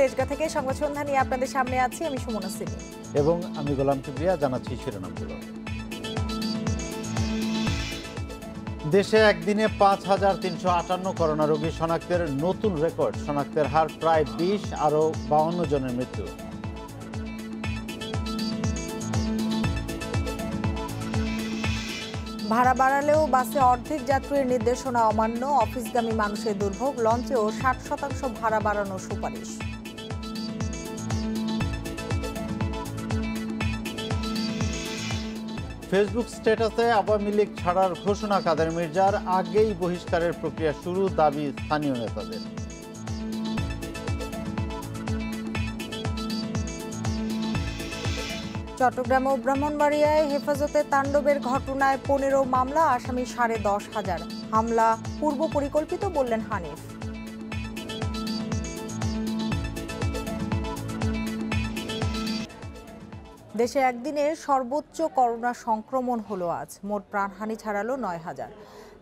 তেজগাঁ থেকে সংবাদ সন্ধ্যা নিয়ে আপনাদের সামনে আছি আমি সুমনা সিনি এবং আমি গোলাম কিবরিয়া। জানাচ্ছি শিরোনামগুলো। দেশে একদিনে ৫,৩৫৮ করোনা রোগী শনাক্তের নতুন রেকর্ড। শনাক্তের হার প্রায় ২০, আরও ৫২ জনের মৃত্যু। ভাড়া বাড়ালেও বাসে অর্ধেক যাত্রীর নির্দেশনা অমান্য, অফিসগামী মানুষের দুর্ভোগ। লঞ্চেও ৬০% ভাড়া বাড়ানোর সুপারিশ। ফেসবুক স্ট্যাটাসে আওয়ামী লীগ ছাড়ার ঘোষণা কাদের মির্জার, আগেই বহিষ্কারের প্রক্রিয়া শুরু, দাবি স্থানীয় নেতাদের। চট্টগ্রাম ও ব্রাহ্মণবাড়িয়ায় হেফাজতে তাণ্ডবের ঘটনায় ১৫ মামলা, আসামি ১০,৫০০। হামলা পূর্ব পরিকল্পিত বললেন হানিফ। দেশে একদিনে সর্বোচ্চ করোনা সংক্রমণ হলো আজ। মোট প্রাণহানি ছাড়ালো ৯,০০০।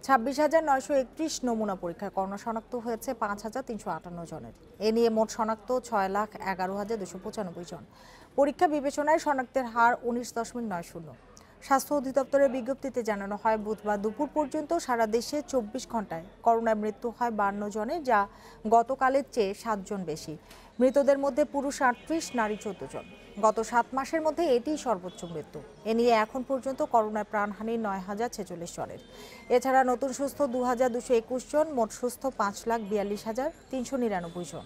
২৬,৯৩১ নমুনা পরীক্ষায় করোনা শনাক্ত হয়েছে ৫,৩৫৮ জনের। এ নিয়ে মোট শনাক্ত ৬,১১,২৯৫ জন। পরীক্ষা বিবেচনায় শনাক্তের হার ১৯.৯০। স্বাস্থ্য অধিদপ্তরের বিজ্ঞপ্তিতে জানানো হয়, বুধবার দুপুর পর্যন্ত সারা দেশে ২৪ ঘন্টায় করোনায় মৃত্যু হয় ৫২ জনের, যা গতকালের চেয়ে ৭ জন বেশি। মৃতদের মধ্যে পুরুষ ৩৮, নারী ১৪ জন। গত ৭ মাসের মধ্যে এটিই সর্বোচ্চ মৃত্যু। এ নিয়ে এখন পর্যন্ত করোনায় প্রাণহানি ৯,০৪৬ জনের। এছাড়া নতুন সুস্থ ২,২২১ জন, মোট সুস্থ ৫,৪২,৩৯৯ জন।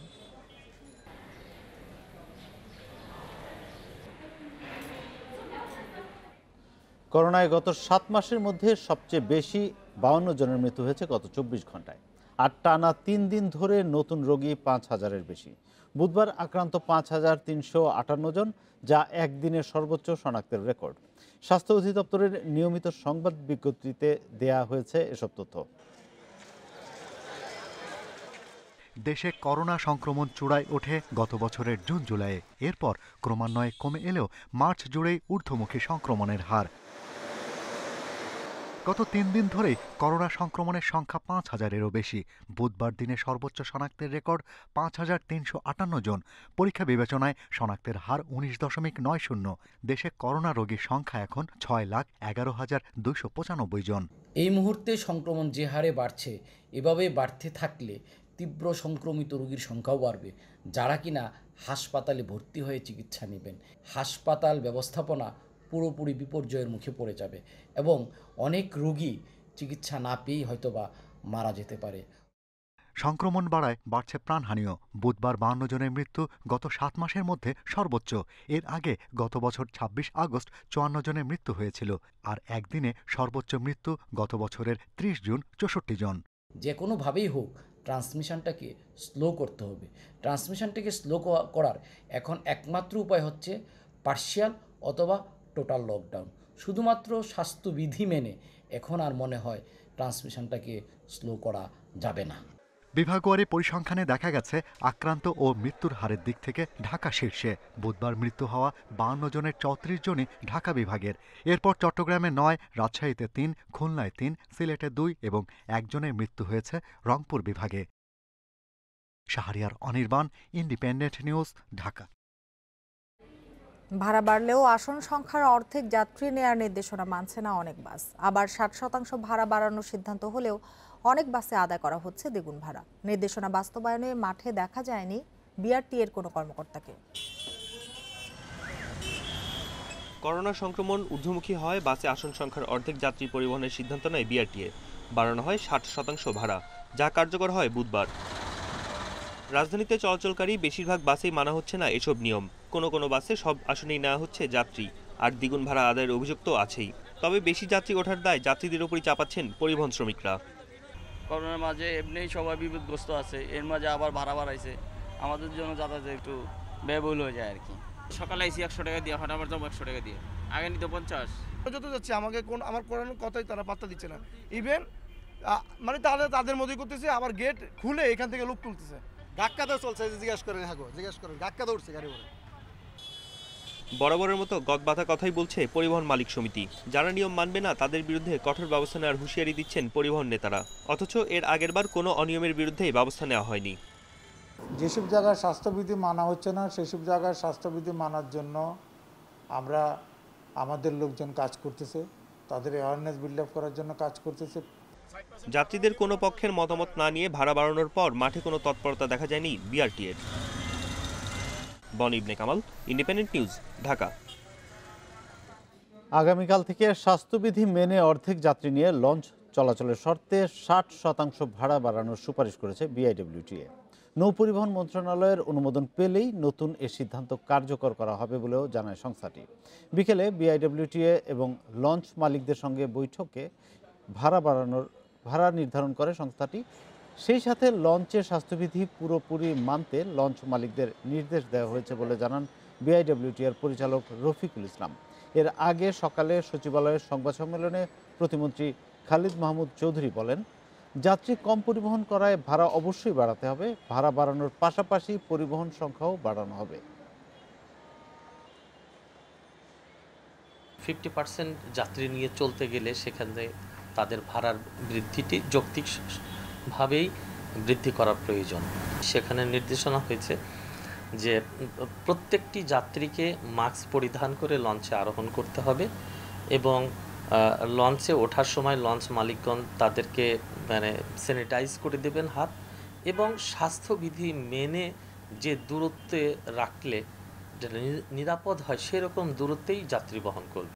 করোনায় গত ৭ মাসের মধ্যে সবচেয়ে বেশি ৫২ জনের মৃত্যু হয়েছে গত ২৪ ঘন্টায়। আর টানা ৩ দিন ধরে নতুন রোগী ৫,০০০-এর বেশি। বুধবার আক্রান্ত ৫,৩৫৮ জন, যা একদিনের সর্বোচ্চ শনাক্তের রেকর্ড। স্বাস্থ্য অধিদপ্তরের নিয়মিত সংবাদ বিজ্ঞপ্তিতে দেয়া হয়েছে এসব তথ্য। দেশে করোনা সংক্রমণ চূড়ায় ওঠে গত বছরের জুন জুলাইয়ে। এরপর ক্রমান্বয়ে কমে এলেও মার্চ জুড়েই ঊর্ধ্বমুখী সংক্রমণের হার। গত ৩ দিন ধরেই করোনা সংক্রমণের সংখ্যা ৫,০০০-এরও বেশি। বুধবার দিনে সর্বোচ্চ শনাক্তের রেকর্ড ৫,৩৫৮ জন। পরীক্ষা বিবেচনায় শনাক্তের হার ১৯.৯০। দেশে করোনা রোগীর সংখ্যা এখন ৬,১১,২৯৫ জন। এই মুহূর্তে সংক্রমণ যে হারে বাড়ছে, এভাবে বাড়তে থাকলে তীব্র সংক্রমিত রোগীর সংখ্যাও বাড়বে, যারা কিনা হাসপাতালে ভর্তি হয়ে চিকিৎসা নেবেন। হাসপাতাল ব্যবস্থাপনা পুরোপুরি বিপর্যয়ের মুখে পড়ে যাবে এবং অনেক রোগী চিকিৎসা না পেয়েই হয়তোবা মারা যেতে পারে। সংক্রমণ বাড়ায় বাড়ছে প্রাণহানিও। বুধবার ৫২ জনের মৃত্যু গত ৭ মাসের মধ্যে সর্বোচ্চ। এর আগে গত বছর ২৬ আগস্ট ৫৪ জনের মৃত্যু হয়েছিল। আর একদিনে সর্বোচ্চ মৃত্যু গত বছরের ৩০ জুন ৬৪ জন। যে কোনোভাবেই হোক ট্রান্সমিশনটাকে স্লো করতে হবে। ট্রান্সমিশনটাকে স্লো করার এখন একমাত্র উপায় হচ্ছে পার্শিয়াল অথবা টোটাল লকডাউন। শুধুমাত্র স্বাস্থ্যবিধি মেনে এখন আর মনে হয় ট্রান্সমিশনটাকে স্লো করা যাবে না। বিভাগওয়ারি পরিসংখ্যানে দেখা গেছে, আক্রান্ত ও মৃত্যুর হারের দিক থেকে ঢাকা শীর্ষে। বুধবার মৃত্যু হওয়া ৫২ জনের ৩৪ জনই ঢাকা বিভাগের। এরপর চট্টগ্রামে ৯, রাজশাহীতে ৩, খুলনায় ৩, সিলেটে ২ এবং ১ জনের মৃত্যু হয়েছে রংপুর বিভাগে। Shahriar Anirban, independent news, Dhaka. ভাড়া বাড়লেও আসন সংখ্যার অর্ধেক যাত্রী নেয়ার নির্দেশনা মানছে না অনেক বাস। আবার ৬০% ভাড়া বাড়ানোর সিদ্ধান্ত হলেও অনেক বাসে আদায় করা হচ্ছে দ্বিগুণ ভাড়া। নির্দেশনা বাস্তবায়নে মাঠে দেখা যায়নি বিআরটি এর কোনো কর্মকর্তাকে। করোনা সংক্রমণ ঊর্ধ্বমুখী হয় বাসে আসন সংখ্যার অর্ধেক যাত্রী পরিবহনের সিদ্ধান্ত নেয় বিআরটিএ। বাড়ানো হয় ৬০% ভাড়া, যা কার্যকর হয় বুধবার। রাজধানীতে চলাচলকারী বেশিরভাগ বাসেই মানা হচ্ছে না এসব নিয়ম। কোনো কোনো বাসে সব আসনেই নেওয়া হচ্ছে যাত্রী, আর দ্বিগুণ ভাড়া আদায়ের অভিযোগ তো আছেই। তবে বেশি যাত্রী ওঠার দায় যাত্রীদের উপরই চাপাচ্ছেন পরিবহন শ্রমিকরা। করোনার মাঝে এমনিই সবাই বিপদগ্রস্ত আছে, এর মাঝে আবার ভাড়া বাড়াইছে, আমাদের জন্য যাতায়াতে একটু ব্যয়বহুল হয়ে যায় আর কি। সকালে আইসি ১০০ টাকা দিয়ে, এখন আবার যাবো ১০০ টাকা দিয়ে, আগে নিত ৫০। যত যাচ্ছে আমার করানোর কথাই তারা পাত্তা দিচ্ছে না। ইভেন মানে তাদের মধ্যে করতেছে, আবার গেট খুলে এখান থেকে লোক তুলতেছে। ধাক্কাতে চলছে, জিজ্ঞেস করেন, ধাক্কা দৌড়ছে গাড়ি ভরে। বরাবরের মতো গদবাধা কথাই বলছে পরিবহন মালিক সমিতি। যারা নিয়ম মানবে না তাদের বিরুদ্ধে কঠোর ব্যবস্থা নেওয়ার হুঁশিয়ারি দিচ্ছেন পরিবহন নেতারা। অথচ এর আগেরবার কোনো অনিয়মের বিরুদ্ধে ব্যবস্থা নেওয়া হয়নি। যেসব জায়গায় স্বাস্থ্যবিধি মানা হচ্ছে না সেসব জায়গায় স্বাস্থ্যবিধি মানার জন্য আমরা আমাদের লোকজন কাজ করতেছে, তাদের অ্যাওয়ারনেস বিল্ড আপ করার জন্য কাজ করতেছে। যাত্রীদের কোনো পক্ষের মতামত না নিয়ে ভাড়া বাড়ানোর পর মাঠে কোনো তৎপরতা দেখা যায়নি বিআরটিএর। বনি ইবনে কামাল, ইন্ডিপেন্ডেন্ট নিউজ, ঢাকা। আগামীকাল থেকে স্বাস্থ্যবিধি মেনে অর্ধেক যাত্রী নিয়ে লঞ্চ চলাচলের শর্তে 60% ভাড়া বাড়ানোর সুপারিশ করেছে বিআইডব্লিউটিএ। নৌপরিবহন মন্ত্রণালয়ের অনুমোদন পেলেই নতুন এ সিদ্ধান্ত কার্যকর করা হবে বলেও জানায় সংস্থাটি। বিকেলে বিআইডব্লিউটিএ এবং লঞ্চ মালিকদের সঙ্গে বৈঠকে ভাড়া নির্ধারণ করে সংস্থাটি। সেই সাথে লঞ্চের স্বাস্থ্যবিধি পুরোপুরি মানতে লঞ্চ মালিকদের নির্দেশ দেওয়া হয়েছে বলে জানান বিআইডব্লিউটিএর পরিচালক রফিকুল ইসলাম। এর আগে সকালে সচিবালয়ের সংবাদ সম্মেলনে প্রতিমন্ত্রী খালিদ মাহমুদ চৌধুরী বলেন, যাত্রী কম পরিবহন করায় ভাড়া অবশ্যই বাড়াতে হবে, ভাড়া বাড়ানোর পাশাপাশি পরিবহন সংখ্যাও বাড়ানো হবে। 50% যাত্রী নিয়ে চলতে গেলে সেখানে তাদের ভাড়ার বৃদ্ধিটি যৌক্তিকভাবেই বৃদ্ধি করা প্রয়োজন। সেখানে নির্দেশনা হয়েছে যে প্রত্যেকটি যাত্রীকে মাস্ক পরিধান করে লঞ্চে আরোহণ করতে হবে এবং লঞ্চে ওঠার সময় লঞ্চ মালিকগণ তাদেরকে স্যানিটাইজ করে দেবেন হাত, এবং স্বাস্থ্যবিধি মেনে যে দূরত্বে রাখলে যেটা নিরাপদ হয় সেরকম দূরত্বেই যাত্রী বহন করবে।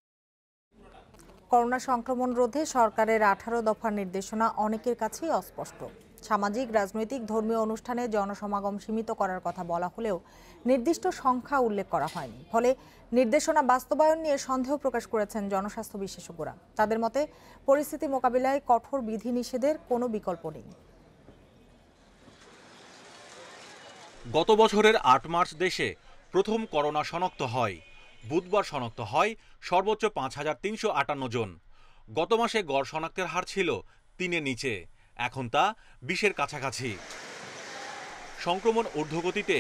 করোনা সংক্রমণ রোধে সরকারের 18 দফার নির্দেশনা অনেকের কাছেই অস্পষ্ট। সামাজিক, রাজনৈতিক, ধর্মীয় অনুষ্ঠানে জনসমাগম সীমিত করার কথা বলা হলেও নির্দিষ্ট সংখ্যা উল্লেখ করা হয়নি। ফলে নির্দেশনা বাস্তবায়ন নিয়ে সন্দেহ প্রকাশ করেছেন জনস্বাস্থ্য বিশেষজ্ঞরা। তাদের মতে পরিস্থিতি মোকাবিলায় কঠোর বিধিনিষেধের কোনো বিকল্প নেই। গত বছরের 8 মার্চ দেশে প্রথম করোনা শনাক্ত হয়। বুধবার শনাক্ত হয় সর্বোচ্চ 5358 জন। গত মাসে গড় শনাক্তের হার ছিল 3-এর নিচে, এখন তা 20-এর কাছাকাছি। সংক্রমণ ঊর্ধ্বগতিতে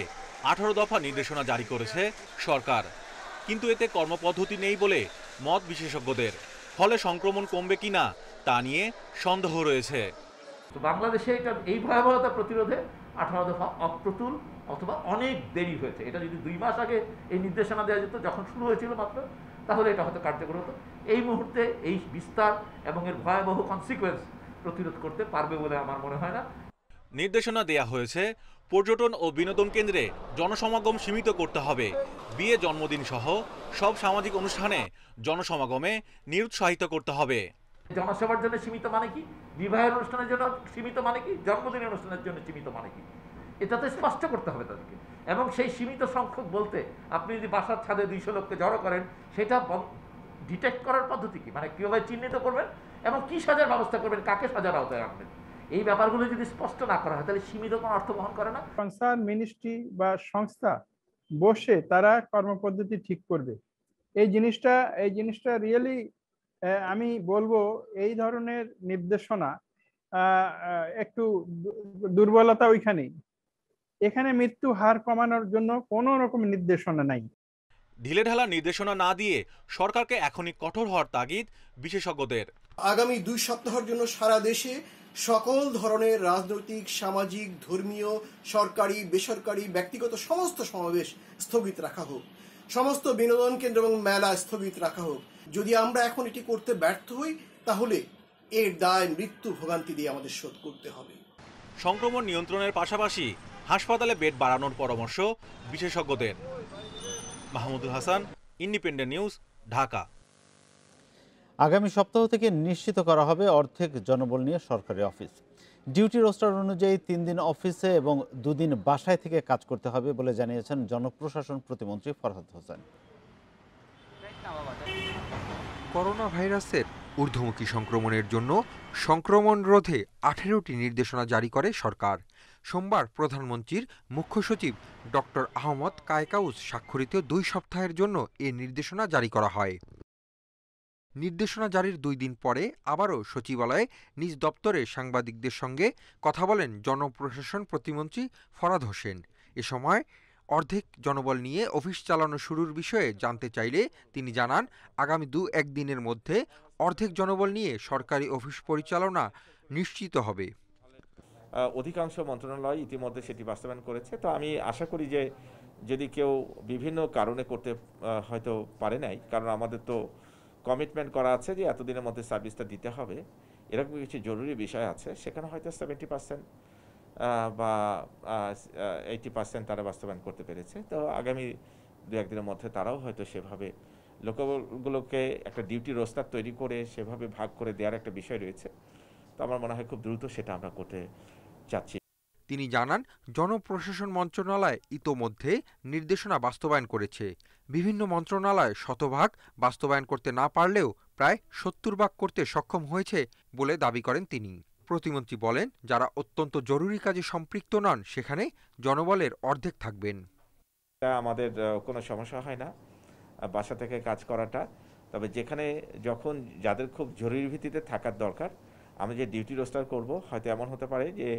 18 দফা নির্দেশনা জারি করেছে সরকার, কিন্তু এতে কর্মপদ্ধতি নেই বলে মত বিশেষজ্ঞদের। ফলে সংক্রমণ কমবে কিনা তা নিয়ে সন্দেহ রয়েছে। তো বাংলাদেশে এই ভয়াবহতা প্রতিরোধে 18 দফা অপ্রতুল অথবা অনেক দেরি হয়েছে। এটা যদি 2 মাস আগে এই নির্দেশনা দেওয়া যেত, যখন শুরু হয়েছিল মাত্র, তাহলে এটা হয়তো কার্যকর হতো। এই মুহূর্তে এই বিস্তার এবং এর ভয়াবহ কনসিকুয়েন্স প্রতিরোধ করতে পারবে বলে আমার মনে হয় না। নির্দেশনা দেয়া হয়েছে পর্যটন ও বিনোদন কেন্দ্রে জনসমাগম সীমিত করতে হবে। বিয়ে, জন্মদিন সহ সব সামাজিক অনুষ্ঠানে জনসমাগমে নিরুৎসাহিত করতে হবে। জনসভার জন্য সীমিত মানে কি, বিবাহের অনুষ্ঠানের জন্য সীমিত মানে কি, জন্মদিনের অনুষ্ঠানের জন্য সীমিত মানে কি, এটাতে স্পষ্ট করতে হবে তাদেরকে। এবং সেই সীমিত সংখ্যক বলতে আপনি যদি বাসার ছাদে 200 লোককে জড়ো করেন, সেটা ডিটেক্ট করার পদ্ধতি কি, মানে কীভাবে চিহ্নিত করবেন এবং কি সাজার ব্যবস্থা করবেন, কাকে সাজার আওতায় আনবেন, এই ব্যাপারগুলো যদি স্পষ্ট না করা হয় তাহলে সীমিত কোনো অর্থ বহন করে না। কনসার্ন মিনিস্ট্রি বা সংস্থা বসে তারা কর্মপদ্ধতি ঠিক করবে। এই জিনিসটা রিয়েলি আমি বলবো এই ধরনের নির্দেশনা একটু দুর্বলতা ওইখানেই। এখানে মৃত্যু হার কমানোর জন্য কোনো রকম নির্দেশনা নাই। ঢিলেঢালা নির্দেশনা না দিয়ে সরকারকে এখনই কঠোর হওয়ার তাগিদ বিশেষজ্ঞদের। আগামী 2 সপ্তাহের জন্য সারা দেশে সকল ধরনের রাজনৈতিক, সামাজিক, ধর্মীয়, সরকারি, বেসরকারি, ব্যক্তিগত সমস্ত সমাবেশ স্থগিত রাখা হোক, সমস্ত বিনোদন কেন্দ্র এবং মেলা স্থগিত রাখা হোক। যদি আমরা এখন এটি করতে ব্যর্থ হই তাহলে এর দায় মৃত্যু ভোগান্তি দিয়ে আমাদের শোধ করতে হবে। সংক্রমণ নিয়ন্ত্রণের পাশাপাশি হাসপাতালে বেড বাড়ানোর পরামর্শ বিশেষজ্ঞদের। Mahmudul Hasan, independent news, Dhaka. আগামী সপ্তাহ থেকে নিশ্চিত করা হবে অর্ধেক জনবল নিয়ে সরকারি অফিস। ডিউটি রোস্টার অনুযায়ী 3 দিন অফিসে এবং 2 দিন বাসায় থেকে কাজ করতে হবে বলে জানিয়েছেন জনপ্রশাসন প্রতিমন্ত্রী ফরহাদ হোসেন। করোনা ভাইরাসের ঊর্ধ্বমুখী সংক্রমণের জন্য সংক্রমণ রোধে 18টি নির্দেশনা জারি করে সরকার। সোমবার প্রধানমন্ত্রীর মুখ্য সচিব ডক্টর আহমদ কায়কাউস স্বাক্ষরিত 2 সপ্তাহের জন্য এ নির্দেশনা জারি করা হয়। নির্দেশনা জারির 2 দিন পরে আবারও সচিবালয়ে নিজ দপ্তরে সাংবাদিকদের সঙ্গে কথা বলেন জনপ্রশাসন প্রতিমন্ত্রী ফরহাদ হোসেন। এ সময় অর্ধেক জনবল নিয়ে অফিস চালানো শুরুর বিষয়ে জানতে চাইলে তিনি জানান, আগামী 2-1 দিনের মধ্যে অর্ধেক জনবল নিয়ে সরকারি অফিস পরিচালনা নিশ্চিত হবে। অধিকাংশ মন্ত্রণালয় ইতিমধ্যে সেটি বাস্তবায়ন করেছে। তো আমি আশা করি যে যদি কেউ বিভিন্ন কারণে করতে হয়তো পারে নাই, কারণ আমাদের তো কমিটমেন্ট করা আছে যে এতদিনের মধ্যে সার্ভিসটা দিতে হবে, এরকম কিছু জরুরি বিষয় আছে, সেখানে হয়তো 70% বা 80% তারা বাস্তবায়ন করতে পেরেছে। তো আগামী 2-1 দিনের মধ্যে তারাও হয়তো সেভাবে লোকগুলোকে একটা ডিউটি রোস্টার তৈরি করে সেভাবে ভাগ করে দেওয়ার একটা বিষয় রয়েছে। তো আমার মনে হয় খুব দ্রুত সেটা আমরা করতে চাচ্ছি। তিনি জানান, জনপ্রশাসন মন্ত্রণালয় ইতোমধ্যে নির্দেশনা বাস্তবায়ন করেছে। বিভিন্ন মন্ত্রণালয় শতভাগ বাস্তবায়ন করতে না পারলেও প্রায় 70 ভাগ করতে সক্ষম হয়েছে বলে দাবি করেন তিনি। প্রতিমন্ত্রী বলেন, যারা অত্যন্ত জরুরি কাজে সম্পৃক্ত নন সেখানে জনবলের অর্ধেক থাকবেন। আমাদের কোনো সমস্যা হয় না বাসা থেকে কাজ করাটা, তবে যেখানে যখন যাদের খুব জরুরি ভিত্তিতে থাকার দরকার, আমি যে ডিউটি রোস্টার করব, হয়তো এমন হতে পারে যে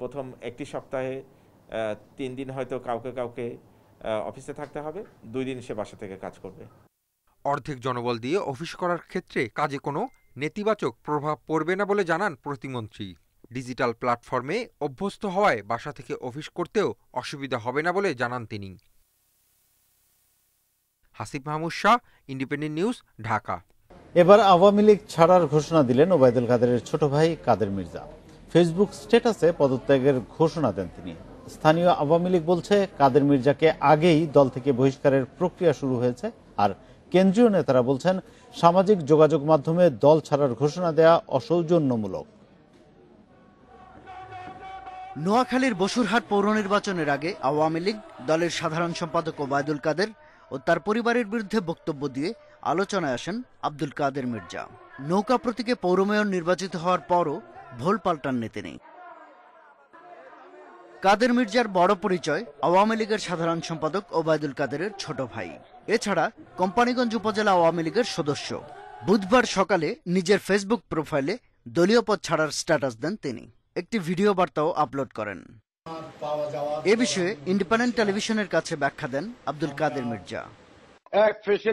প্রথম একটি সপ্তাহে 3 দিন হয়তো কাউকে অফিসে থাকতে হবে, 2 দিন সে বাসা থেকে কাজ করবে। অর্ধেক জনবল দিয়ে অফিস করার ক্ষেত্রে কাজে কোনো নেতিবাচক প্রভাব পড়বে না বলে জানান প্রতিমন্ত্রী। ডিজিটাল প্ল্যাটফর্মে অভ্যস্ত হওয়ায় বাসা থেকে অফিস করতেও অসুবিধা হবে না বলে জানান তিনি। Hasib Mahmud Shah, independent news, Dhaka. এবার আওয়ামী লীগ ছাড়ার ঘোষণা দিলেন ওবায়দুল কাদেরের ছোট ভাই কাদের মির্জা। ফেসবুক স্ট্যাটাসে পদত্যাগের ঘোষণা দেন তিনি। স্থানীয় আওয়ামী লীগ বলছে, কাদের মির্জাকে আগেই দল থেকে বহিষ্কারের প্রক্রিয়া শুরু হয়েছে। আর কেন্দ্রীয় নেতারা বলছেন, সামাজিক যোগাযোগ মাধ্যমে দল ছাড়ার ঘোষণা দেয়া অসৌজন্যমূলক। নোয়াখালীর বসুরহাট পৌর নির্বাচনের আগে আওয়ামী লীগ দলের সাধারণ সম্পাদক ওবায়দুল কাদের ও তার পরিবারের বিরুদ্ধে বক্তব্য দিয়ে আলোচনায় আসেন আব্দুল কাদের মির্জা। নৌকা প্রতীকে পৌর মেয়র নির্বাচিত হওয়ার পরও ভোল পাল্টাননি তিনি। কাদের মির্জার বড় পরিচয় আওয়ামী লীগের সাধারণ সম্পাদক ওবায়দুল কাদেরের ছোট ভাই, এছাড়া কোম্পানীগঞ্জ উপজেলা আওয়ামী লীগের সদস্য। বুধবার সকালে নিজের ফেসবুক প্রোফাইলে দলীয় পদ ছাড়ার স্ট্যাটাস দেন তিনি। একটি ভিডিও বার্তাও আপলোড করেন। এ বিষয়ে ইন্ডিপেন্ডেন্ট টেলিভিশনের কাছে ব্যাখ্যা দেন আব্দুল কাদের মির্জা। এক ফেসে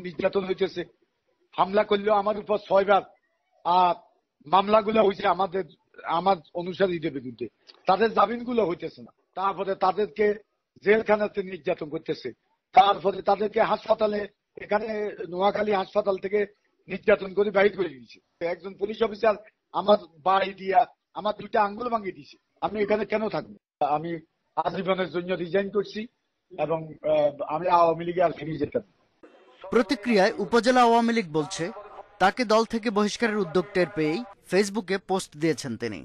নির্যাতন হইতেছে, হামলা করলেও আমার উপর 6 বার, আর মামলাগুলো হয়েছে আমার অনুসারীদের বিরুদ্ধে, তাদের জামিনগুলো হইতেছে না। তারপরে তাদেরকে জেলখানাতে নির্যাতন করতেছে, তারপরে তাদেরকে হাসপাতালে, এখানে নোয়াখালী হাসপাতাল থেকে নির্যাতন করে বাইর করে দিয়েছে। একজন পুলিশ অফিসার আমার বাড়ি দিয়া আমার 2টা আঙ্গুল ভাঙিয়ে দিয়েছে। আমি এখানে কেন থাকবো? আমি আজীবনের জন্য রিজাইন করছি এবং আমি আওয়ামী লীগে আর ফিরে যেতাম। প্রতিক্রিয়ায় উপজেলা আওয়ামী লীগ বলছে, তাকে দল থেকে বহিষ্কারের উদ্যোগ টের পেয়েই ফেসবুকে পোস্ট দিয়েছেন তিনি।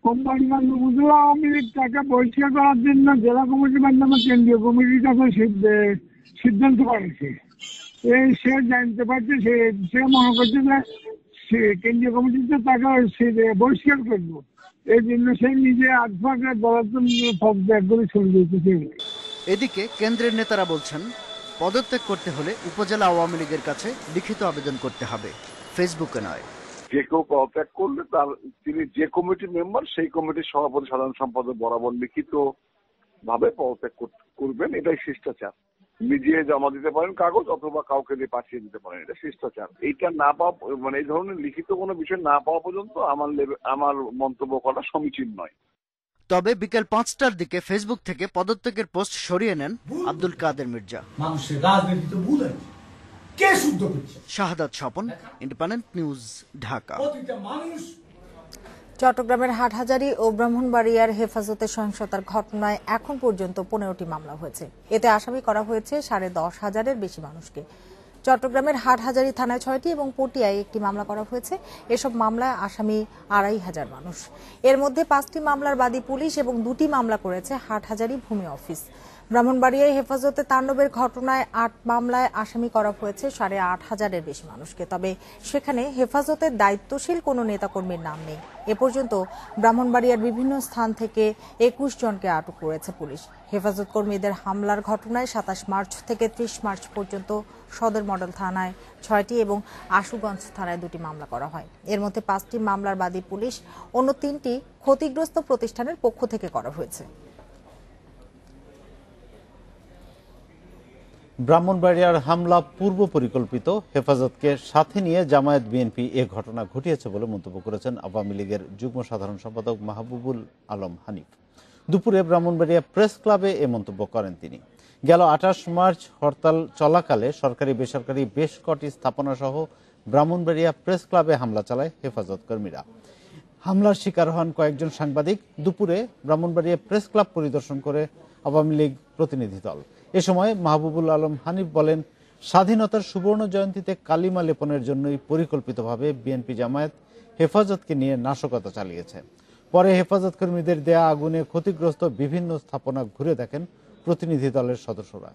কোম্পানিগঞ্জ উপজেলা আওয়ামী লীগ তাকে বহিষ্কার করার জন্য জেলা কমিটির মাধ্যমে কেন্দ্রীয় কমিটির কাছে সিদ্ধান্ত করেছে। সে জানতে পারছে, সে মনে করছে যে সে কেন্দ্রীয় কমিটিতে তাকে বহিষ্কার করবো, এই জন্য সে নিজে আধভাগে দলের জন্য পদত্যাগ করে চলে যেতেছে। এদিকে কেন্দ্রের নেতারা বলছেন, পদত্যাগ করতে হলে উপজেলা আওয়ামী লীগের কাছে লিখিত আবেদন করতে হবে, ফেসবুকে নয়। যে কেউ পদত্যাগ করলে তিনি যে কমিটির মেম্বার সেই কমিটির সভাপতি সাধারণ সম্পাদক বরাবর লিখিত ভাবে পদত্যাগ করবেন, এটাই শিষ্টাচার। নিজে জমা দিতে পারেন কাগজ, অথবা কাউকে দিয়ে পাঠিয়ে দিতে পারেন, এটা শিষ্টাচার। এইটা না পাওয়া, মানে এই ধরনের লিখিত কোনো বিষয় না পাওয়া পর্যন্ত আমার মন্তব্য করা সমীচীন নয়। তবে বিকেল 5টার দিকে ফেসবুক থেকে পদত্যাগের পোস্ট সরিয়ে নেন আব্দুল কাদের মির্জা। মানুষের রাজনীতিতে ভুল হয়, কে শুদ্ধ করছে? শাহাদাত স্বপন, ইন্ডিপেন্ডেন্ট নিউজ, ঢাকা। চট্টগ্রামের হাটহাজারী ও ব্রাহ্মণবাড়িয়ার হেফাজতে সহিংসতার ঘটনায় এখন পর্যন্ত 15টি মামলা হয়েছে। এতে আসামি করা হয়েছে 10,500-এর বেশি মানুষকে। চট্টগ্রামের হাটহাজারী থানায় 6টি এবং পটিয়ায় 1টি মামলা করা হয়েছে। এসব মামলায় আসামি 2,500 মানুষ। এর মধ্যে 5টি মামলার বাদী পুলিশ এবং 2টি মামলা করেছে হাটহাজারী ভূমি অফিস। ব্রাহ্মণবাড়িয়ায় হেফাজতে তাণ্ডবের ঘটনায় 8 মামলায় আসামি করা হয়েছে 8,500-এর বেশি মানুষকে। তবে সেখানে হেফাজতের দায়িত্বশীল কোনো নেতাকর্মীর নাম নেই। এ পর্যন্ত ব্রাহ্মণবাড়িয়ার বিভিন্ন স্থান থেকে 21 জনকে আটক করেছে পুলিশ। হেফাজত কর্মীদের হামলার ঘটনায় 27 মার্চ থেকে 30 মার্চ পর্যন্ত সদর মডেল থানায় 6টি এবং আশুগঞ্জ থানায় 2টি মামলা করা হয়। এর মধ্যে 5টি মামলার বাদী পুলিশ, অন্য 3টি ক্ষতিগ্রস্ত প্রতিষ্ঠানের পক্ষ থেকে করা হয়েছে। ব্রাহ্মণবাড়িয়ার হামলা পূর্ব পরিকল্পিত, হেফাজতকে সাথে নিয়ে জামায়াত বিএনপি এ ঘটনা ঘটিয়েছে বলে মন্তব্য করেছেন আওয়ামী লীগের যুগ্ম সাধারণ সম্পাদক মাহবুবুল আলম হানিফ। দুপুরে ব্রাহ্মণবাড়িয়া প্রেস ক্লাবে এ মন্তব্য করেন তিনি। গেল 28 মার্চ হরতাল চলাকালে সরকারি বেসরকারি বেশ কটি স্থাপনা সহ ব্রাহ্মণবাড়িয়া প্রেস ক্লাবে হামলা চালায় হেফাজত কর্মীরা। হামলার শিকার হন কয়েকজন সাংবাদিক। দুপুরে ব্রাহ্মণবাড়িয়া প্রেস ক্লাব পরিদর্শন করে আওয়ামী লীগ প্রতিনিধি দল। এ সময় মাহবুবুল আলম হানিফ বলেন, স্বাধীনতার সুবর্ণ জয়ন্তীতে কালিমা লেপনের জন্যই পরিকল্পিতভাবে বিএনপি জামায়াত হেফাজতকে নিয়ে নাশকতা চালিয়েছে। পরে হেফাজত কর্মীদের দেয়া আগুনে ক্ষতিগ্রস্ত বিভিন্ন স্থাপনা ঘুরে দেখেন প্রতিনিধি দলের সদস্যরা।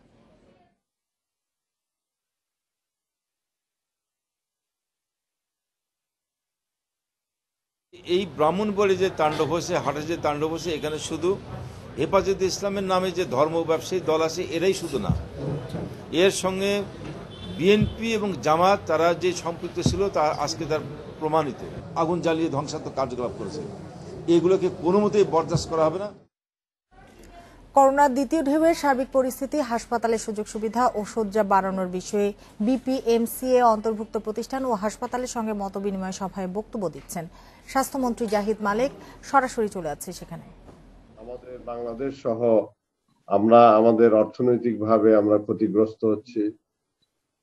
এই ব্রাহ্মণবাড়ি যে তাণ্ডব হয়েছে, হাটে যে তাণ্ডব হয়েছে, এখানে শুধু হেফাজতে ইসলামের নামে যে ধর্ম ব্যবসায়ী দল আছে এরাই শুধু না, এর সঙ্গে বিএনপি এবং জামাত তারা যে সম্পৃক্ত ছিল তা আজকে তার প্রমাণিত। আগুন জ্বালিয়ে ধ্বংসাত্মক কার্যকলাপ করেছে, এগুলোকে কোনো মতেই বরদাস্ত করা হবে না। করোনার দ্বিতীয় ঢেউয়ের সার্বিক পরিস্থিতি, হাসপাতালের সুযোগ সুবিধা ও শয্যা বাড়ানোর বিষয়ে বিপিএমসিএ অন্তর্ভুক্ত প্রতিষ্ঠান ও হাসপাতালের সঙ্গে মতবিনিময় সভায় বক্তব্য দিচ্ছেন স্বাস্থ্যমন্ত্রী জাহিদ মালেক। সরাসরি চলে যাচ্ছে সেখানে। আমাদের বাংলাদেশ সহ আমরা আমাদের অর্থনৈতিকভাবে আমরা ক্ষতিগ্রস্ত হচ্ছি,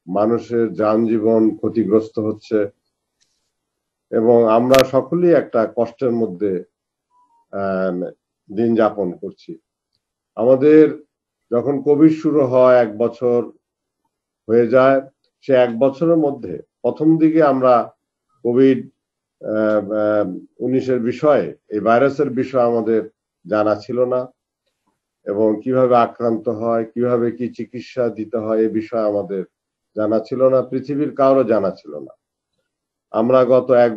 মানুষের যানজীবন ক্ষতিগ্রস্ত হচ্ছে এবং আমরা সকলেই একটা কষ্টের মধ্যে দিন যাপন করছি। আমাদের যখন কোভিড শুরু হয় 1 বছর হয়ে যায়, সে 1 বছরের মধ্যে প্রথম দিকে আমরা COVID-19 বিষয়ে, এই ভাইরাসের বিষয়ে আমাদের জানা ছিল না এবং কিভাবে আক্রান্ত হয়, কিভাবে কি চিকিৎসা দিতে হয় এ বিষয়ে আমাদের জানা ছিল না, পৃথিবীর কারো জানা ছিল না। আমরা গত 1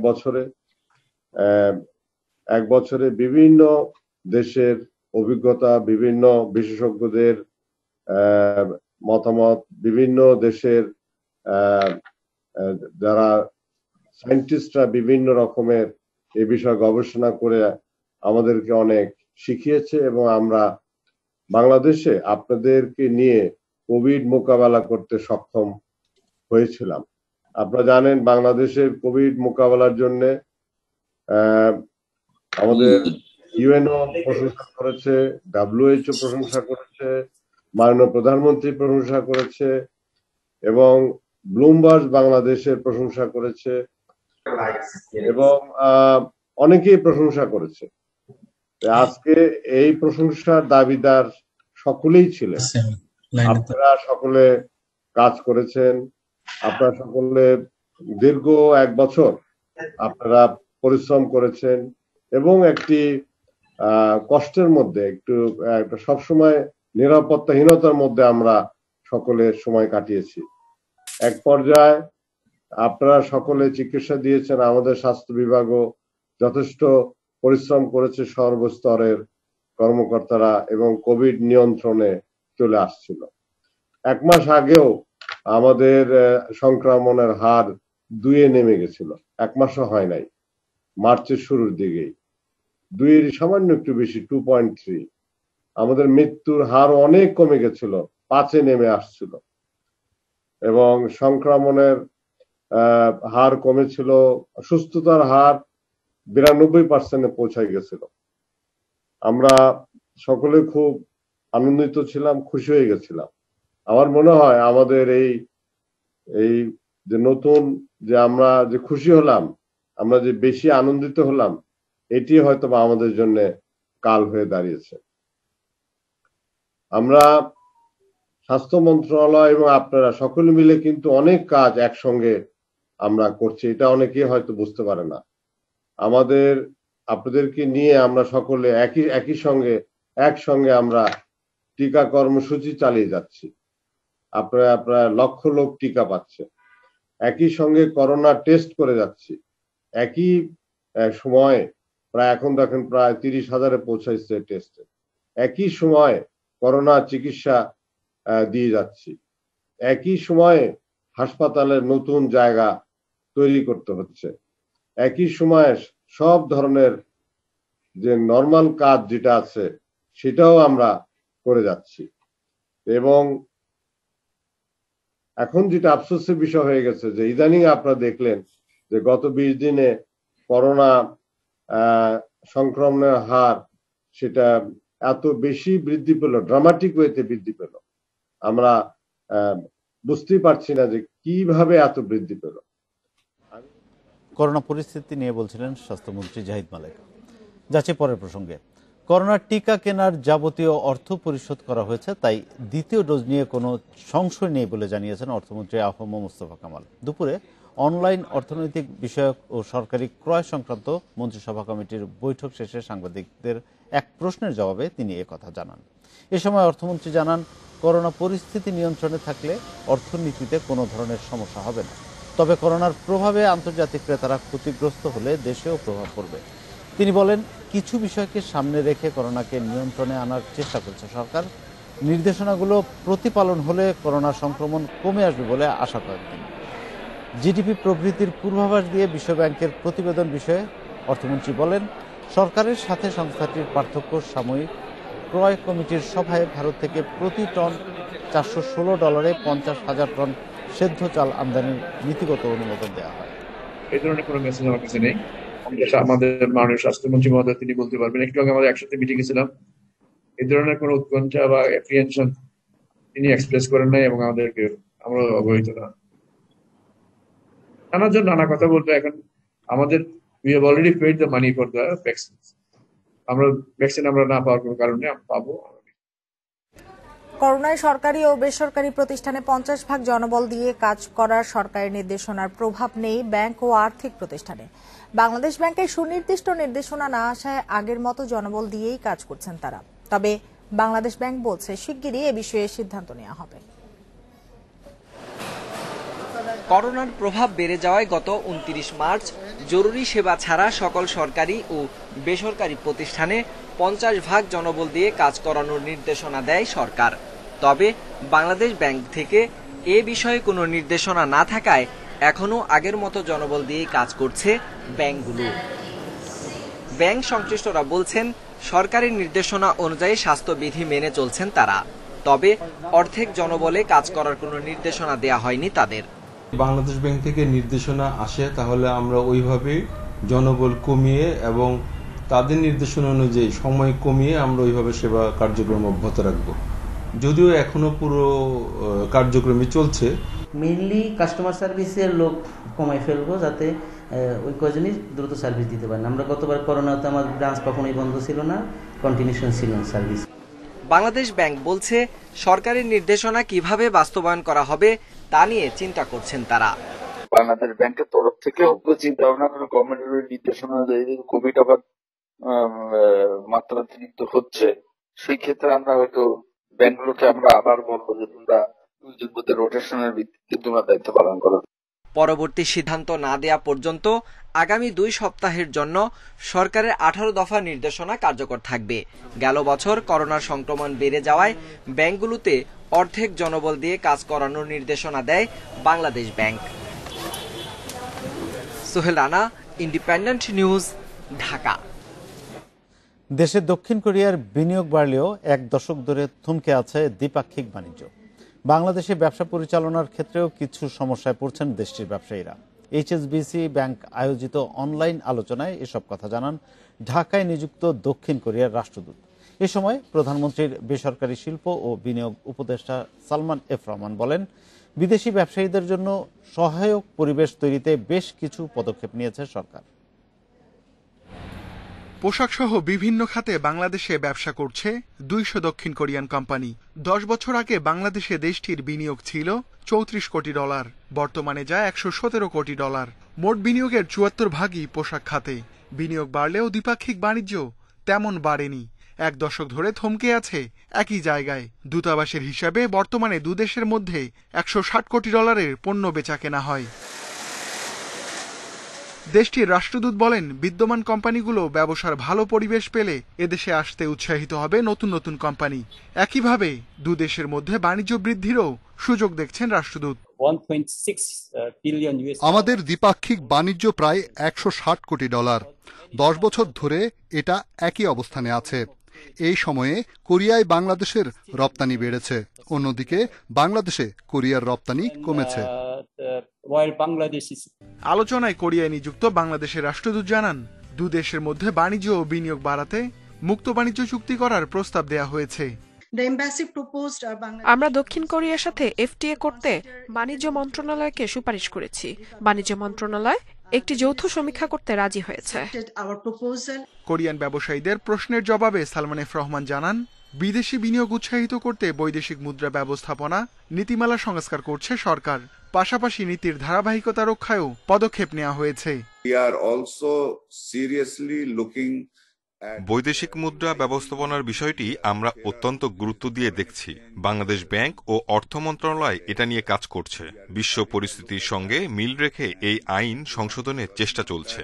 বছরে বিভিন্ন দেশের অভিজ্ঞতা, বিভিন্ন বিশেষজ্ঞদের মতামত, বিভিন্ন দেশের যারা সায়েন্টিস্টরা বিভিন্ন রকমের এ বিষয়ে গবেষণা করে আমাদেরকে অনেক শিখিয়েছে এবং আমরা বাংলাদেশে আপনাদেরকে নিয়ে কোভিড মোকাবেলা করতে সক্ষম হয়েছিলাম। আপনারা জানেন বাংলাদেশের কোভিড মোকাবেলার জন্য আমাদের ইউএনও প্রশংসা করেছে, WHO প্রশংসা করেছে, মাননীয় প্রধানমন্ত্রী প্রশংসা করেছে এবং ব্লুমবার্গ বাংলাদেশের প্রশংসা করেছে এবং অনেকেই প্রশংসা করেছে। আজকে এই প্রশংসার দাবিদার সকলেই ছিলেন। আপনারা সকলে কাজ করেছেন, আপনারা সকলে দীর্ঘ 1 বছর আপনারা পরিশ্রম করেছেন এবং একটি কষ্টের মধ্যে একটা সবসময় নিরাপত্তাহীনতার মধ্যে আমরা সকলে সময় কাটিয়েছি। এক পর্যায়ে আপনারা সকলে চিকিৎসা দিয়েছেন, আমাদের স্বাস্থ্য বিভাগও যথেষ্ট পরিশ্রম করেছে, সর্বস্তরের কর্মকর্তারা এবং কোভিড নিয়ন্ত্রণে চলে আসছিল। 1 মাস আগেও আমাদের সংক্রমণের হার 2-এ নেমে গেছিল, 1 মাসও হয় নাই, মার্চের শুরুর দিকেই 2-এর সামান্য একটু বেশি 2.3। আমাদের মৃত্যুর হার অনেক কমে গেছিল, 5-এ নেমে আসছিল এবং সংক্রমণের হার কমেছিল, সুস্থতার হার 92% পৌঁছায় গেছিল। আমরা সকলে খুব আনন্দিত ছিলাম, খুশি হয়ে গেছিলাম। আমার মনে হয় আমাদের এই যে নতুন যে আমরা যে খুশি হলাম, আমরা যে বেশি আনন্দিত হলাম, এটি হয়তো আমাদের জন্য কাল হয়ে দাঁড়িয়েছে। আমরা স্বাস্থ্য মন্ত্রণালয় এবং আপনারা সকলে মিলে কিন্তু অনেক কাজ একসঙ্গে আমরা করছি, এটা অনেকেই হয়তো বুঝতে পারে না। আপনাদেরকে নিয়ে আমরা সকলে একসঙ্গে আমরা টিকা কর্মসূচি চালিয়ে যাচ্ছি। আপনারা লক্ষ লোক টিকা পাচ্ছে, একই সঙ্গে করোনা টেস্ট করে যাচ্ছি, একই সময়ে এখন দেখেন প্রায় 30,000-এ পৌঁছাইছে টেস্টে। একই সময়ে করোনা চিকিৎসা দিয়ে যাচ্ছি, একই সময়ে হাসপাতালের নতুন জায়গা তৈরি করতে হচ্ছে, একই সময়ে সব ধরনের যে নরমাল কাজ যেটা আছে সেটাও আমরা করে যাচ্ছি এবং এখন যেটা আফসোসের বিষয় হয়ে গেছে যে ইদানিং আপনারা দেখলেন যে গত 20 দিনে করোনা সংক্রমণের হার সেটা এত বেশি বৃদ্ধি পেল, ড্রামাটিক ওয়েতে বৃদ্ধি পেল। আমরা বুঝতেই পারছি না যে কিভাবে এত বৃদ্ধি পেল। করোনা পরিস্থিতি নিয়ে বলছিলেন স্বাস্থ্যমন্ত্রী জাহিদ মালেক। যাচ্ছে পরের প্রসঙ্গে। করোনার টিকা কেনার যাবতীয় অর্থ পরিশোধ করা হয়েছে, তাই দ্বিতীয় ডোজ নিয়ে কোনো সংশয় নেই বলে জানিয়েছেন অর্থমন্ত্রী আ.হ.ম মোস্তফা কামাল। দুপুরে অনলাইন অর্থনৈতিক বিষয়ক ও সরকারি ক্রয় সংক্রান্ত মন্ত্রিসভা কমিটির বৈঠক শেষে সাংবাদিকদের এক প্রশ্নের জবাবে তিনি একথা জানান। এ সময় অর্থমন্ত্রী জানান, করোনা পরিস্থিতি নিয়ন্ত্রণে থাকলে অর্থনীতিতে কোনো ধরনের সমস্যা হবে না। তবে করোনার প্রভাবে আন্তর্জাতিক ক্রেতারা ক্ষতিগ্রস্ত হলে দেশেও প্রভাব পড়বে। তিনি বলেন, কিছু বিষয়কে সামনে রেখে করোনাকে নিয়ন্ত্রণে আনার চেষ্টা করছে সরকার। নির্দেশনাগুলো প্রতিপালন হলে করোনা সংক্রমণ কমে আসবে বলে আশা করেন তিনি। জিডিপি প্রবৃদ্ধির পূর্বাভাস দিয়ে বিশ্বব্যাংকের প্রতিবেদন বিষয়ে অর্থমন্ত্রী বলেন, সরকারের সাথে সংস্থাটির পার্থক্য সাময়িক। ক্রয় কমিটির সভায় ভারত থেকে প্রতি টন $416 50,000 টন সেদ্ধ চাল আমদানির নীতিগত অনুমোদন দেওয়া হয়। এই ধরনের কোনো মেসেজ আমার কাছে নেই। আমাদের মাননীয় স্বাস্থ্যমন্ত্রী মহোদয় তিনি বলতে পারবেন। একটু আগে আমাদের একসাথে মিটিং ছিলাম, এই ধরনের কোনো উৎকণ্ঠা বা অ্যাপ্রিহেনশন তিনি এক্সপ্রেস করেন নাই এবং আমরা অবহিত না। নানার জন্য নানা কথা বলতে এখন আমাদের we have already paid the money for the vaccines. Vaccine আমরা না পাওয়ার কোনো কারণে পাবো। করোনায় সরকারি ও বেসরকারি প্রতিষ্ঠানে 50% জনবল দিয়ে কাজ করার সরকারের নির্দেশনার প্রভাব নেই ব্যাংক ও আর্থিক প্রতিষ্ঠানে। বাংলাদেশ ব্যাংকের সুনির্দিষ্ট নির্দেশনা না আসায় আগের মতো জনবল দিয়েই কাজ করছেন তারা। তবে বাংলাদেশ ব্যাংক বলছে, শিগগিরই এ বিষয়ে সিদ্ধান্ত নেওয়া হবে। করোনার প্রভাব বেড়ে যাওয়ায় গত 29 মার্চ জরুরি সেবা ছাড়া সকল সরকারি ও বেসরকারি প্রতিষ্ঠানে 50% জনবল দিয়ে কাজ করানোর নির্দেশনা দেয় সরকার। তবে বাংলাদেশ ব্যাংক থেকে এ বিষয়ে কোনো নির্দেশনা না থাকায় এখনো আগের মতো জনবল দিয়ে কাজ করছে ব্যাংকগুলো। ব্যাংক সংশ্লিষ্টরা বলছেন, সরকারের নির্দেশনা অনুযায়ী স্বাস্থ্যবিধি মেনে চলছেন তারা। তবে অর্ধেক জনবলে কাজ করার কোনো নির্দেশনা দেয়া হয়নি তাদের। বাংলাদেশ ব্যাংক থেকে নির্দেশনা আসে তাহলে আমরা ওইভাবে জনবল কমিয়ে এবং তাদের নির্দেশনা অনুযায়ী সময় কমিয়ে আমরা ওইভাবে সেবা কার্যক্রম অব্যাহত রাখবো। যদিও এখনো পুরো কার্যক্রমই চলছে। মেইনলি কাস্টমার সার্ভিসের লোক কমাই ফেলবো যাতে ওই কজনই দ্রুত সার্ভিস দিতে পারেন। আমরা গতবার করোনাতে আমার ব্রাঞ্চ কখনোই বন্ধ ছিল না, কন্টিনিউশন ছিল সার্ভিস। বাংলাদেশ ব্যাংক বলছে, সরকারের নির্দেশনা কিভাবে বাস্তবায়ন করা হবে তা নিয়ে চিন্তা করছেন তারা। বাংলাদেশ ব্যাংকের তরফ থেকে চিন্তা ভাবনা করে গভর্নমেন্টের নির্দেশনা অনুযায়ী কোভিড আবার মাত্রাতিরিক্ত হচ্ছে, সেই ক্ষেত্রে আমরা হয়তো ব্যাংকগুলোকে আমরা আবার বলবো যে তোমরা রোটেশনের ভিত্তিতে তোমরা দায়িত্ব পালন করো। পরবর্তী সিদ্ধান্ত না দেয়া পর্যন্ত আগামী 2 সপ্তাহের জন্য সরকারের 18 দফা নির্দেশনা কার্যকর থাকবে। গেল বছর করোনার সংক্রমণ বেড়ে যাওয়ায় ব্যাংকগুলোতে অর্ধেক জনবল দিয়ে কাজ করানোর নির্দেশনা দেয় Bangladesh bank. Sohel Rana, independent news, Dhaka. দেশে দক্ষিণ কোরিয়ার বিনিয়োগ বাড়লেও 1 দশক ধরে থমকে আছে দ্বিপাক্ষিক বাণিজ্য। বাংলাদেশে ব্যবসা পরিচালনার ক্ষেত্রেও কিছু সমস্যায় পড়ছেন দেশটির ব্যবসায়ীরা। HSBC ব্যাংক আয়োজিত অনলাইন আলোচনায় এসব কথা জানান ঢাকায় নিযুক্ত দক্ষিণ কোরিয়ার রাষ্ট্রদূত। এ সময় প্রধানমন্ত্রীর বেসরকারি শিল্প ও বিনিয়োগ উপদেষ্টা সালমান এফ রহমান বলেন, বিদেশি ব্যবসায়ীদের জন্য সহায়ক পরিবেশ তৈরিতে বেশ কিছু পদক্ষেপ নিয়েছে সরকার। পোশাকসহ বিভিন্ন খাতে বাংলাদেশে ব্যবসা করছে 200 দক্ষিণ কোরিয়ান কোম্পানি। 10 বছর আগে বাংলাদেশে দেশটির বিনিয়োগ ছিল $34 কোটি, বর্তমানে যায় $117 কোটি। মোট বিনিয়োগের 74% পোশাক খাতে। বিনিয়োগ বাড়লেও দ্বিপাক্ষিক বাণিজ্য তেমন বাড়েনি। 1 দশক ধরে থমকে আছে একই জায়গায়। দূতাবাসের হিসাবে বর্তমানে দুদেশের মধ্যে $160 কোটি পণ্য বেচা কেনা হয়। দেশটির রাষ্ট্রদূত বলেন, বিদ্যমান কোম্পানিগুলো ব্যবসার ভালো পরিবেশ পেলে এদেশে আসতে উৎসাহিত হবে নতুন নতুন কোম্পানি। একইভাবে দুদেশের মধ্যে বাণিজ্য বৃদ্ধিরও সুযোগ দেখছেন রাষ্ট্রদূত। আমাদের দ্বিপাক্ষিক বাণিজ্য প্রায় $160 কোটি। 10 বছর ধরে এটা একই অবস্থানে আছে। এই সময়ে কোরিয়ায় বাংলাদেশের রপ্তানি বেড়েছে, অন্যদিকে বাংলাদেশে কোরিয়ার রপ্তানি কমেছে। আলোচনায় কোরিয়ায় নিযুক্ত বাংলাদেশের রাষ্ট্রদূত জানান, দুই দেশের মধ্যে বাণিজ্য ও বিনিয়োগ বাড়াতে মুক্ত বাণিজ্য চুক্তি করার প্রস্তাব দেয়া হয়েছে। আমরা দক্ষিণ কোরিয়ার সাথে এফটিএ করতে বাণিজ্য মন্ত্রণালয়কে সুপারিশ করেছি। বাণিজ্য মন্ত্রণালয় একটি যৌথ সমীক্ষা করতে রাজি হয়েছে। কোরিয়ান ব্যবসায়ীদের প্রশ্নের জবাবে সালমান এফ রহমান জানান, বিদেশি বিনিয়োগ উৎসাহিত করতে বৈদেশিক মুদ্রা ব্যবস্থাপনা নীতিমালা সংস্কার করছে সরকার। পাশাপাশি নীতির ধারাবাহিকতা রক্ষায়ও পদক্ষেপ নেওয়া হয়েছে। বৈদেশিক মুদ্রা ব্যবস্থাপনার বিষয়টি আমরা অত্যন্ত গুরুত্ব দিয়ে দেখছি। বাংলাদেশ ব্যাংক ও অর্থ মন্ত্রণালয় এটা নিয়ে কাজ করছে। বিশ্ব পরিস্থিতির সঙ্গে মিল রেখে এই আইন সংশোধনের চেষ্টা চলছে।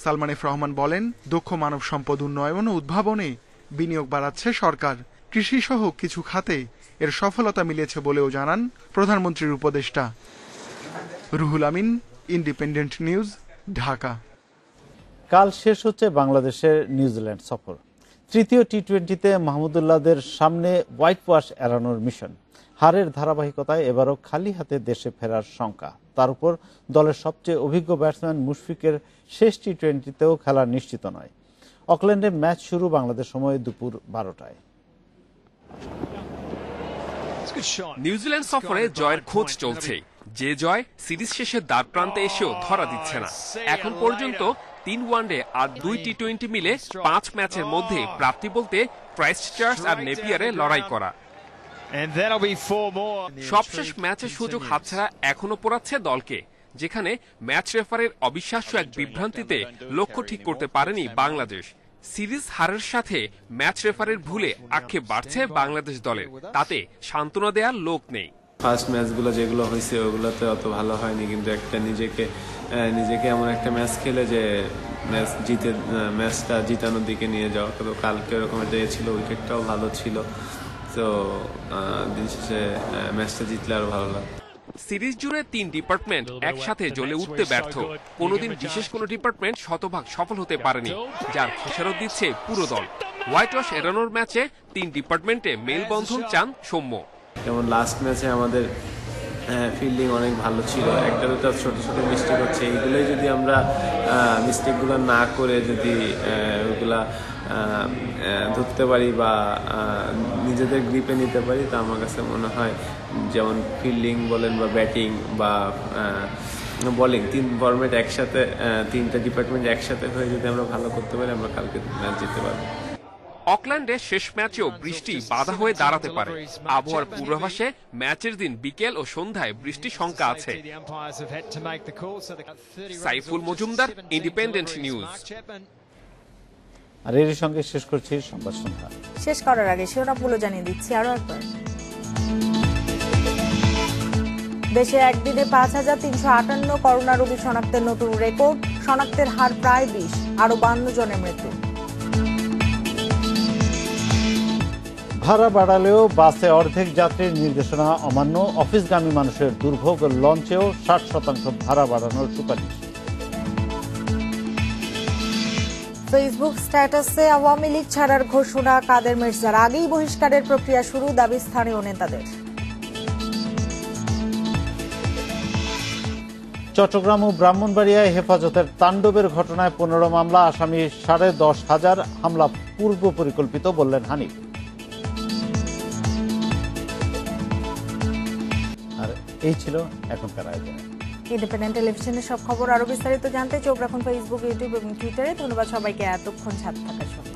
সালমান এফ রহমান বলেন, দক্ষ মানব সম্পদ উন্নয়ন ও উদ্ভাবনে বিনিয়োগ বাড়াচ্ছে সরকার। কৃষি সহ কিছু খাতে এর সফলতা মিলেছে বলেও জানান প্রধানমন্ত্রীর উপদেষ্টা। Ruhul Amin, independent news, Dhaka. কাল শেষ হচ্ছে বাংলাদেশের নিউজিল্যান্ড সফর। তৃতীয় টি-20তে মাহমুদুল্লাহদের সামনে হোয়াইট ওয়াশ এড়ানোর মিশন। হারের ধারাবাহিকতায় এবারও খালি হাতে দেশে ফেরার শঙ্কা। তার উপর দলের সবচেয়ে অভিজ্ঞ ব্যাটসম্যান মুশফিকের শেষ টি-20তেও খেলা নিশ্চিত নয়। অকল্যান্ডে ম্যাচ শুরু বাংলাদেশ সময় দুপুর 12টায়। নিউজিল্যান্ড সফরে জয়ের খোঁজ চলছে। যে জয় সিরিজ শেষে দ্বার প্রান্তে এসেও ধরা দিচ্ছে না। এখন পর্যন্ত 3 ওয়ানডে আর 2 টি-20 মিলে 5 ম্যাচের মধ্যে প্রাপ্তি বলতে ক্রাইস্টচার্চ আর নেপিয়ারে লড়াই করা। সবশেষ ম্যাচের সুযোগ হাতছাড়া এখনো পোড়াচ্ছে দলকে, যেখানে ম্যাচ রেফারির অবিশ্বাস্য এক বিভ্রান্তিতে লক্ষ্য ঠিক করতে পারেনি বাংলাদেশ। সিরিজ হারের সাথে ম্যাচ রেফারির ভুলে আক্ষেপ বাড়ছে বাংলাদেশ দলের, তাতে সান্ত্বনা দেওয়ার লোক নেই। ফার্স্ট ম্যাচগুলো যেগুলো হয়েছে ওগুলোতে অত ভালো হয়নি, কিন্তু একটা নিজেকে এমন একটা ম্যাচ খেলে যে ম্যাচটা জিতানোর দিকে নিয়ে যাওয়া। তো কালকে এরকম একটা ছিল, উইকেটটাও ভালো ছিল, তো দিন শেষে ম্যাচটা জিতলে আরো ভালো লাগে। সিরিজ জুড়ে 3 ডিপার্টমেন্ট একসাথে জ্বলে উঠতে ব্যর্থ। কোনোদিন বিশেষ কোনো ডিপার্টমেন্ট শতভাগ সফল হতে পারেনি, যার খেসারত দিচ্ছে পুরো দল। হোয়াইট ওয়াশ এড়ানোর ম্যাচে 3 ডিপার্টমেন্টে মেলবন্ধন চান সৌম্য। যেমন লাস্ট ম্যাচে আমাদের ফিল্ডিং অনেক ভালো ছিল, একটা দুটো ছোট ছোট মিস্টেক হচ্ছে, এইগুলোই যদি আমরা মিস্টেকগুলো না করে যদি ওইগুলা ধরতে পারি বা নিজেদের গ্রিপে নিতে পারি, তা আমার কাছে মনে হয় যেমন ফিল্ডিং বলেন বা ব্যাটিং বা বোলিং, 3 ফরম্যাট একসাথে, 3টা ডিপার্টমেন্ট একসাথে হয়ে যদি আমরা ভালো করতে পারি, আমরা কালকে ম্যাচ জিততে পারবো। অকল্যান্ডে শেষ ম্যাচেও বৃষ্টি বাধা হয়ে দাঁড়াতে পারে। আবহাওয়ার পূর্বাভাসে ম্যাচের দিন বিকেল ও সন্ধ্যায় বৃষ্টির শঙ্কা আছে। Saiful Majumder, independent news. আর এর সঙ্গে শেষ করছি সংবাদ সন্ধ্যা। শেষ করার আগে শিরোনামগুলো জানিয়ে দিচ্ছি আরো একবার। দেশে একদিনে 5,358 করোনা রোগী শনাক্তের নতুন রেকর্ড। শনাক্তের হার প্রায় 20, আরো 52 জনের মৃত্যু। ভাড়া বাড়ালেও বাসে অর্ধেক যাত্রীর নির্দেশনা অমান্য। অফিসগামী মানুষের দুর্ভোগ। লঞ্চেও 60% ভাড়া বাড়ানোর সুপারিশ। ফেসবুক স্ট্যাটাসে আওয়ামী লীগ ছাড়ার ঘোষণা। কাদের মির্জার আগেই বহিষ্কারের প্রক্রিয়া শুরু, দাবি স্থানীয় নেতাদের। চট্টগ্রাম ও ব্রাহ্মণবাড়িয়ায় হেফাজতের তাণ্ডবের ঘটনায় 15 মামলা, আসামি 10,500। হামলা পূর্ব পরিকল্পিত বললেন হানিফ। আর এই ছিল এখনকার আয়োজন। ইন্ডিপেন্ডেন্ট টেলিভিশনের সব খবর আরো বিস্তারিত জানতে চোখ রাখুন ফেসবুক, ইউটিউব এবং টুইটারে। ধন্যবাদ সবাইকে এতক্ষণ সাথে থাকার জন্য।